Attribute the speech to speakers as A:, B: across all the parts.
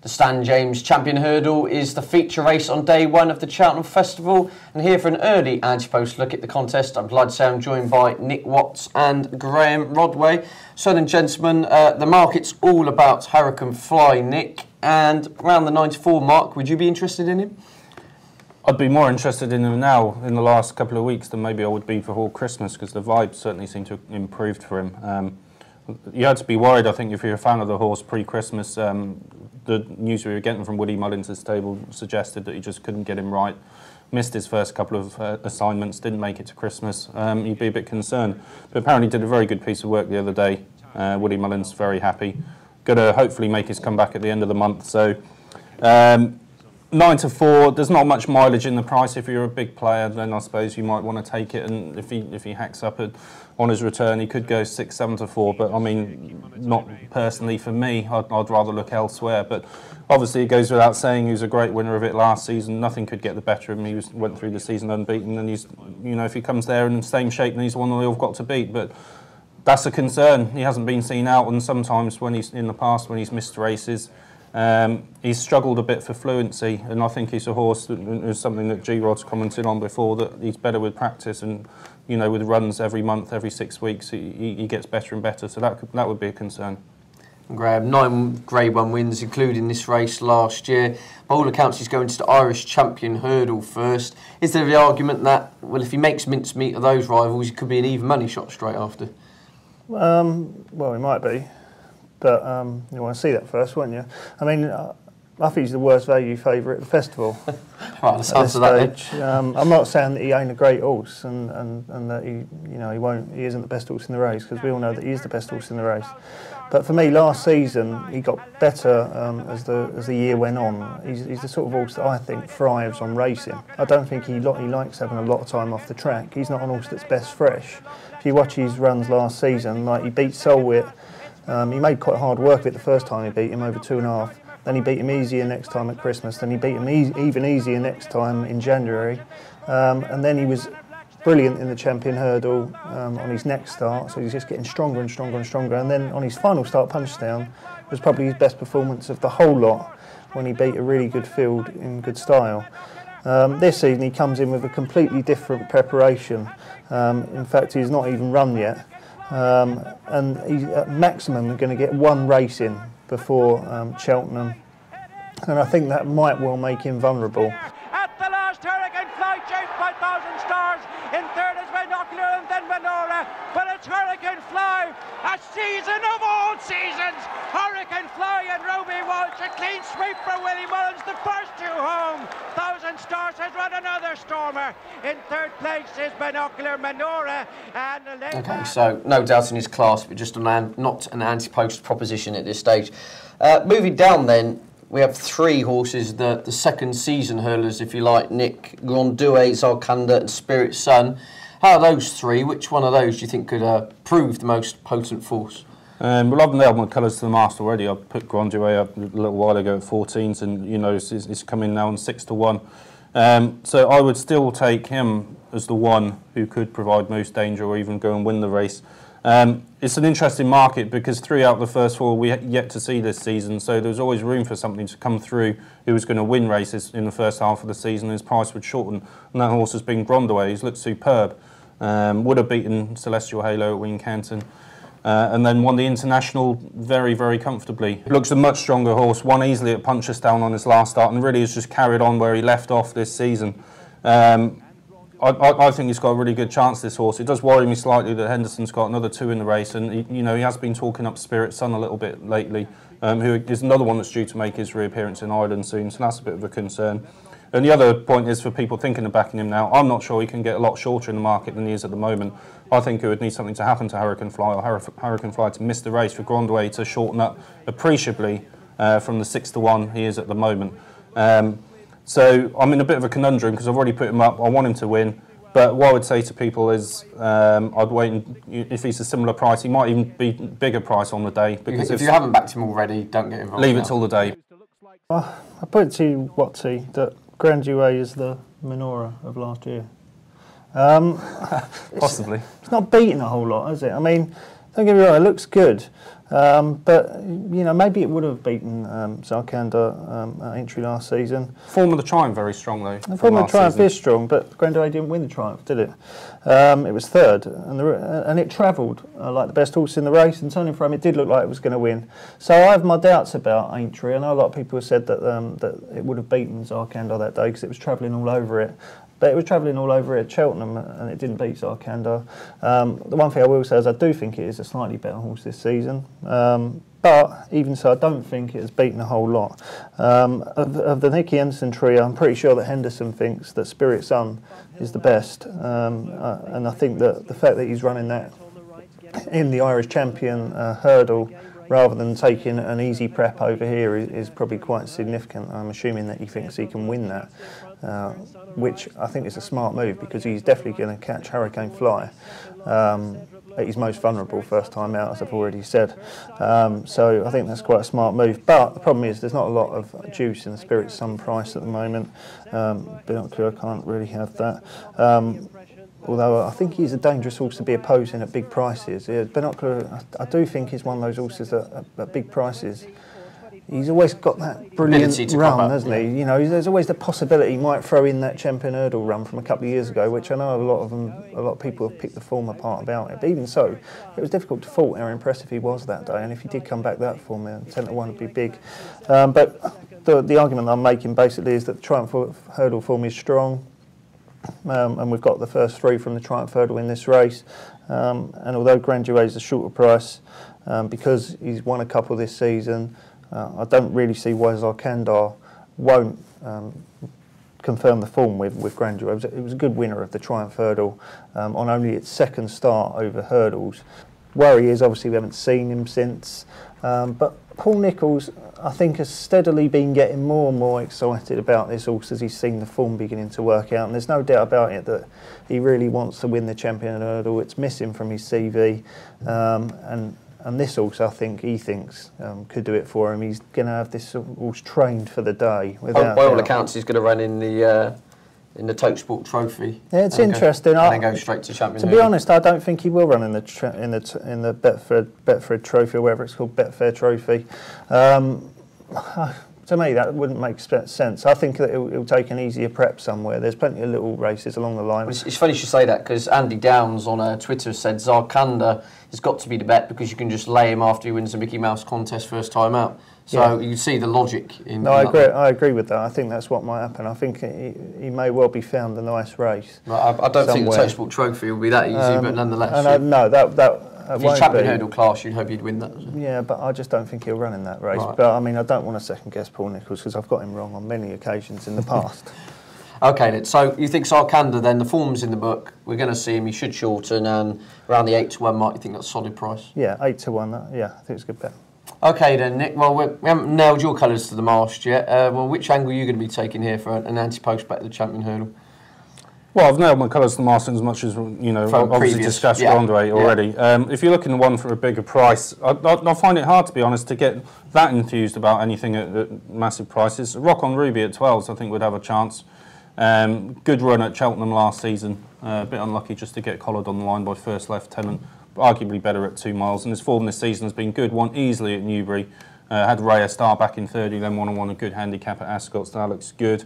A: The Stan James Champion Hurdle is the feature race on day one of the Cheltenham Festival. And here for an early Ante-Post look at the contest, I'm glad to say I'm joined by Nick Watts and Graham Rodway. So then, gentlemen, the market's all about Hurricane Fly, Nick. And around the 94 mark, would you be interested in him?
B: I'd be more interested in him now in the last couple of weeks than maybe I would be before Christmas, because the vibes certainly seem to have improved for him. You had to be worried, I think, if you're a fan of the horse pre-Christmas. The news we were getting from Woody Mullins' stable suggested that he just couldn't get him right. Missed his first couple of assignments, didn't make it to Christmas. You'd be a bit concerned. But apparently did a very good piece of work the other day. Woody Mullins very happy. Going to hopefully make his comeback at the end of the month. So 9 to 4, there's not much mileage in the price. If you're a big player, then I suppose you might want to take it. And if he hacks up on his return, he could go 6, 7 to 4. But I mean, not personally for me. I'd rather look elsewhere. But obviously, it goes without saying, he was a great winner of it last season. Nothing could get the better of him. He went through the season unbeaten, and he's, you know, if he comes there in the same shape, then he's the one they've got to beat. But that's a concern. He hasn't been seen out, and sometimes when he's in the past, when he's missed races, he's struggled a bit for fluency, and I think he's a horse that is something that G-Rod's commented on before, that he's better with practice, and you know, with runs every month, every 6 weeks, he gets better and better. So that would be a concern.
A: Graham, 9 Grade 1 wins, including this race last year. By all accounts, he's going to the Irish Champion Hurdle first. Is there the argument that, well, if he makes mincemeat of those rivals, he could be an even money shot straight after?
C: Well, he might be. But you want to see that first, won't you? I mean, I think he's the worst value favourite at the festival.
A: Right, let's answer that then.
C: I'm not saying that he ain't a great horse and that he isn't the best horse in the race, because we all know that he is the best horse in the race. But for me, last season he got better as the year went on. He's the sort of horse that I think thrives on racing. I don't think he likes having a lot of time off the track. He's not an horse that's best fresh. If you watch his runs last season, like he beat Solwit. He made quite hard work of it the first time he beat him, over 2.5. Then he beat him easier next time at Christmas. Then he beat him even easier next time in January. And then he was brilliant in the Champion Hurdle on his next start. So he's just getting stronger and stronger and stronger. And then on his final start, Punchestown, was probably his best performance of the whole lot, when he beat a really good field in good style. This season he comes in with a completely different preparation. In fact, he's not even run yet. And he's at maximum going to get 1 race in before Cheltenham, and I think that might well make him vulnerable.
D: At the last, Hurricane Fly chased by Thousand Stars. In third is Binocular and then Menorah, but it's Hurricane Fly, a season of all seasons. Hurricane Fly and Roby Walsh, a clean sweep for Willie Mullins, the first 2 home. Thousand Stars has run another stormer. In third place is Binocular, Menorah, and
A: okay, so no doubt in his class, but just not an Ante-Post proposition at this stage. Moving down then, we have 3 horses, the second season hurlers, if you like, Nick: Grandouet, Zarkandar and Spirit Sun. How are those 3? Which one of those do you think could prove the most potent force?
B: Well, I've nailed my colours to the mast already. I put Grandouet up a little while ago at 14s, and you know, it's coming now on 6 to 1. So I would still take him as the one who could provide most danger, or even go and win the race. It's an interesting market, because 3 out of the first 4 we yet to see this season, so there's always room for something to come through who was going to win races in the first half of the season. His price would shorten, and that horse has been Grandouet. He's looked superb. Would have beaten Celestial Halo at Wincanton, and then won the International very, very comfortably. Looks a much stronger horse, won easily at Punchestown on his last start, and really has just carried on where he left off this season. I think he's got a really good chance, this horse. It does worry me slightly that Henderson's got another 2 in the race, and he has been talking up Spirit Sun a little bit lately, who is another one that's due to make his reappearance in Ireland soon, so that's a bit of a concern. And the other point is, for people thinking of backing him now, I'm not sure he can get a lot shorter in the market than he is at the moment. I think it would need something to happen to Hurricane Fly, or Hurricane Fly to miss the race, for Grandouet to shorten up appreciably from the 6 to 1 he is at the moment. So I'm in a bit of a conundrum, because I've already put him up. I want him to win, but what I would say to people is I'd wait, and if he's a similar price, he might even be bigger price on the day. Because
A: if you haven't backed him already, don't get involved.
B: Leave it till the day.
C: I put it to you, Watsy, that Grandouet is the Menorah of last year.
B: Possibly.
C: It's not beating a whole lot, is it? I mean, don't get me wrong, it looks good. But you know, maybe it would have beaten Zarkandar at Aintree last season.
B: Form of the Triumph very strong though.
C: The form of the Triumph is strong, but Grandouet didn't win the Triumph, did it? It was third, and it travelled like the best horse in the race. And turning from it did look like it was going to win. So I have my doubts about Aintree. I know a lot of people have said that that it would have beaten Zarkandar that day because it was travelling all over it. But it was travelling all over it at Cheltenham and it didn't beat Zarkandar. The one thing I will say is I do think it is a slightly better horse this season. But even so, I don't think it has beaten a whole lot. Of the Nicky Henderson trio, I'm pretty sure that Henderson thinks that Spirit Sun is the best. And I think that the fact that he's running that in the Irish Champion hurdle rather than taking an easy prep over here is probably quite significant. I'm assuming that he thinks he can win that, which I think is a smart move because he's definitely going to catch Hurricane Fly at his most vulnerable first time out, as I've already said. So I think that's quite a smart move. But the problem is there's not a lot of juice in the Spirit Sun price at the moment. Binocular can't really have that. Although I think he's a dangerous horse to be opposing at big prices. Binocular, I do think he's one of those horses that at big prices, he's always got that brilliant run, hasn't he? You know, there's always the possibility he might throw in that Champion Hurdle run from a couple of years ago, which I know a lot of people have picked the form apart about it. But even so, it was difficult to fault how impressive he was that day. And if he did come back that form, 10-1 would be big. But the argument I'm making basically is that the Triumph Hurdle form is strong. And we've got the first three from the Triumph Hurdle in this race. And although Grandouet is a shorter price, because he's won a couple this season, I don't really see why Zarkandar won't confirm the form with Grandouet. It was a good winner of the Triumph Hurdle on only its second start over hurdles. Worry is obviously we haven't seen him since, but Paul Nicholls, I think, has steadily been getting more and more excited about this horse as he's seen the form beginning to work out, and there's no doubt about it that he really wants to win the Champion Hurdle. It's missing from his CV, and this horse, I think, he thinks could do it for him. He's going to have this horse trained for the day. By
A: all accounts, he's going to run in the Tote Sport Trophy.
C: Yeah, it's interesting.
A: And then go straight to Champion.
C: To be honest, I don't think he will run in the Betfred Trophy or whatever it's called, Betfair Trophy. To me, that wouldn't make sense. I think that it'll take an easier prep somewhere. There's plenty of little races along the line.
A: Well, it's funny you should say that because Andy Downs on Twitter said Zarkandar has got to be the bet because you can just lay him after he wins the Mickey Mouse contest first time out. So you see the logic in
C: No, I agree with that. I think that's what might happen. I think he may well be found a nice race.
A: Right, I don't think the Tote Sport Trophy will be that easy, but nonetheless.
C: If
A: he's Champion Hurdle class, you'd hope he'd win that.
C: Yeah, but I just don't think he'll run in that race.
A: Right.
C: But I mean, I don't want to second guess Paul Nicholls because I've got him wrong on many occasions in the past.
A: Okay, then. So you think Zarkandar then, the form's in the book, we're going to see him, he should shorten, and around the 8-1 mark, you think that's a solid price?
C: Yeah, 8-1, yeah, I think it's a good bet.
A: Okay then, Nick, well, we haven't nailed your colours to the mast yet. Well, which angle are you going to be taking here for an Ante-Post bet to the Champion Hurdle?
B: Well, I've nailed my colours to the mast as much as, you know, obviously discussed Grandouet already. If you're looking at one for a bigger price, I find it hard, to be honest, to get that enthused about anything at massive prices. Rock on Ruby at 12s, I think, would have a chance. Good run at Cheltenham last season. A bit unlucky just to get collared on the line by First Lieutenant. But arguably better at 2 miles. And his form this season has been good. Won easily at Newbury. Had Raya Star back in 30, then won a good handicap at Ascot. So that looks good.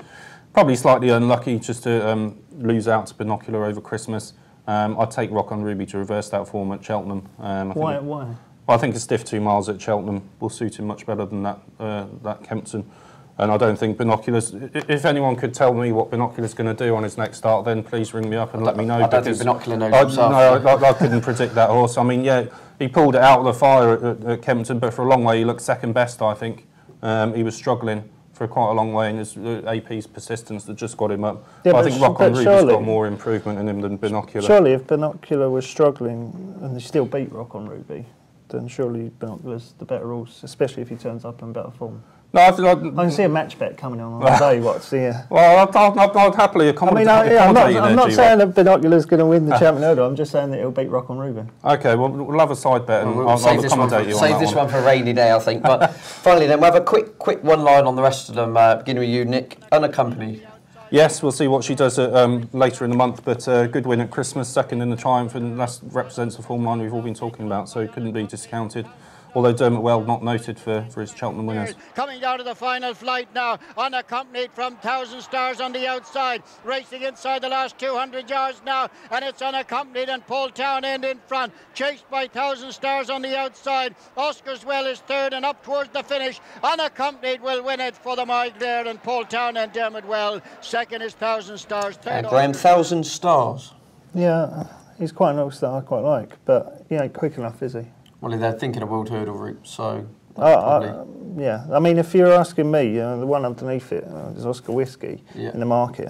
B: Probably slightly unlucky just to lose out to Binocular over Christmas. I'd take Rock on Ruby to reverse that form at Cheltenham.
C: Why?
B: Well, I think a stiff 2 miles at Cheltenham will suit him much better than that Kempton. And I don't think Binoculars, if anyone could tell me what Binoculars going to do on his next start, then please ring me up and let me know.
A: I don't think Binocular knows himself.
B: No, I couldn't predict that horse. I mean, yeah, he pulled it out of the fire at Kempton, but for a long way he looked second best, I think. He was struggling for quite a long way, and it's AP's persistence that just got him up. Yeah, but I think Rock on Ruby's got more improvement in him than Binocular.
C: Surely if Binocular was struggling and they still beat Rock on Ruby, then surely Binocular's the better horse, especially if he turns up in better form.
B: No, I
C: can see a match bet coming on the day. What's the?
B: Well, I'd happily accommodate.
C: I'm not saying that Binocular's going to win the Champion Hurdle. I'm just saying that he'll beat Rock on Ruby.
B: Okay, well, we'll have a side bet and I'll accommodate you on that.
A: Save this one for a rainy day, I think. But finally, then we'll have a quick one line on the rest of them. Beginning with you, Nick. Unaccompanied.
B: Yes, we'll see what she does later in the month. But good win at Christmas, second in the Triumph, and that represents the form line we've all been talking about. So it couldn't be discounted. although Dermot Well not noted for his Cheltenham winners.
E: Coming down to the final flight now, unaccompanied from Thousand Stars on the outside, racing inside the last 200 yards now, and it's unaccompanied, and Paul Townend in front, chased by Thousand Stars on the outside. Oscar's Well is third, and up towards the finish, unaccompanied will win it for the mile there, and Paul Townend, Dermot Well. Second is Thousand Stars. Third,
A: Graham, Thousand Stars.
C: Yeah, he's quite an horse that I quite like, but he ain't quick enough, is he?
A: Well, they're thinking of World Hurdle route, so...
C: yeah, I mean, if you're asking me, the one underneath it is Oscar Whiskey in the market.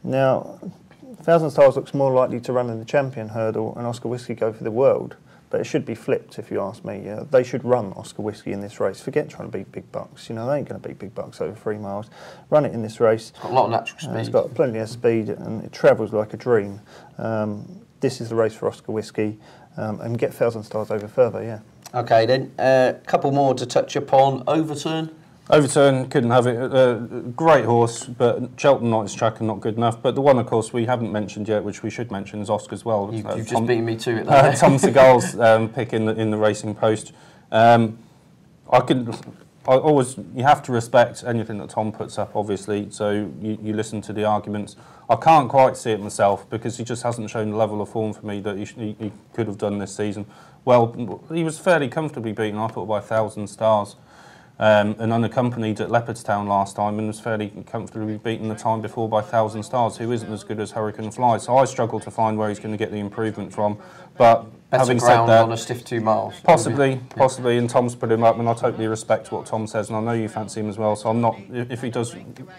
C: Now, Thousand Stars looks more likely to run in the Champion Hurdle and Oscar Whiskey go for the World, but it should be flipped if you ask me. They should run Oscar Whiskey in this race. Forget trying to beat big bucks. You know, they ain't going to beat big bucks over 3 miles. Run it in this race.
A: It's got a lot of natural speed.
C: It's got plenty of speed and it travels like a dream. This is the race for Oscar Whiskey and get Thousand Stars over further, yeah.
A: Okay then, a couple more to touch upon. Overturn.
B: Overturn, couldn't have it. Great horse, but Cheltenham Knights track are not good enough. But the one, of course, we haven't mentioned yet, which we should mention, is Oscar's Well.
A: You've just beaten me to it there.
B: Tom Seagal's pick in the Racing Post. You have to respect anything that Tom puts up, obviously, so you listen to the arguments. I can't quite see it myself because he just hasn't shown the level of form for me that he could have done this season. Well, he was fairly comfortably beaten, I thought, by Thousand Stars. And unaccompanied at Leopardstown last time and was fairly comfortably beaten the time before by Thousand Stars, who isn't as good as Hurricane Fly. So I struggle to find where he's going to get the improvement from. But
A: better
B: having
A: ground
B: said that,
A: on a stiff 2 miles.
B: Possibly, and Tom's put him up, and I totally respect what Tom says, and I know you fancy him as well. So I'm not. If he does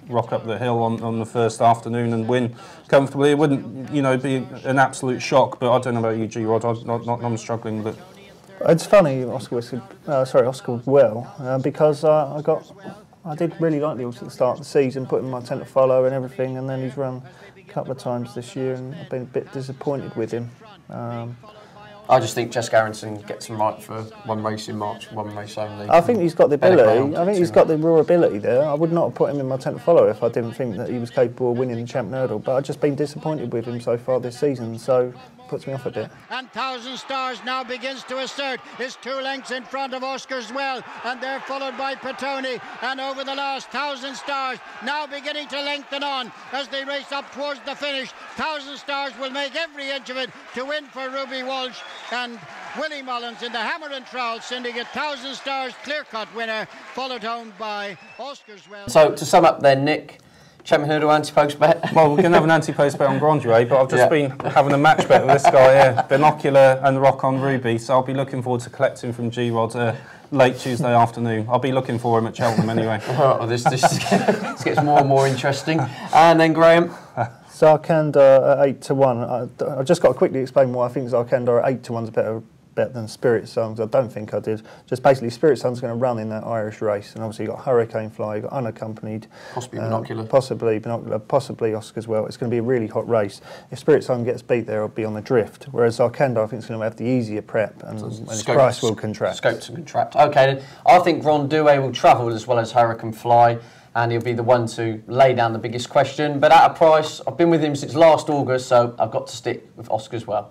B: rock up the hill on the first afternoon and win comfortably, it wouldn't, be an absolute shock. But I don't know about you, G Rod. I'm struggling with it.
C: It's funny, Oscar Well, because I did really like the horse at the start of the season, put him in my tent to follow and everything, and then he's run a couple of times this year, and I've been a bit disappointed with him.
A: I just think Jess Garrison gets him right for one race in March, one race only.
C: I think he's got the ability. I think he's got the raw ability there. I would not have put him in my tent to follow if I didn't think that he was capable of winning the Champion Hurdle. But I've just been disappointed with him so far this season, so puts me off a bit.
E: And Thousand Stars now begins to assert. Is 2 lengths in front of Oscar's Well, and they're followed by Petone. And over the last, Thousand Stars now beginning to lengthen on as they race up towards the finish. Thousand Stars will make every inch of it to win for Ruby Walsh, and Willie Mullins in the Hammer and Trowel Syndicate. Thousand Stars clear-cut winner, followed home by Oscar's Well.
A: So to sum up then, Nick, Champion Hurdle anti-post bet?
B: Well, we're going to have an anti-post bet on Grandouet, but I've just been having a match bet with this guy here, Binocular and Rock on Ruby, so I'll be looking forward to collecting from G-Rod late Tuesday afternoon. I'll be looking for him at Cheltenham anyway.
A: Oh, this gets more and more interesting. And then Graham?
C: Zarkandar at 8 to 1. I've just got to quickly explain why I think Zarkandar at 8 to 1 is a better bet than Spirit Songs. I don't think I did. Just basically, Spirit Songs going to run in that Irish race, and obviously you've got Hurricane Fly, you've got Unaccompanied,
A: possibly Binocular,
C: possibly Oscar's Well. It's going to be a really hot race. If Spirit Song gets beat there, it'll be on the drift. Whereas Zarkandar, I think, is going to have the easier prep, and its price will contract.
A: Scope to contract. Okay, then I think Grandouet will travel as well as Hurricane Fly, and he'll be the one to lay down the biggest question. But at a price, I've been with him since last August, so I've got to stick with Oscar's Well.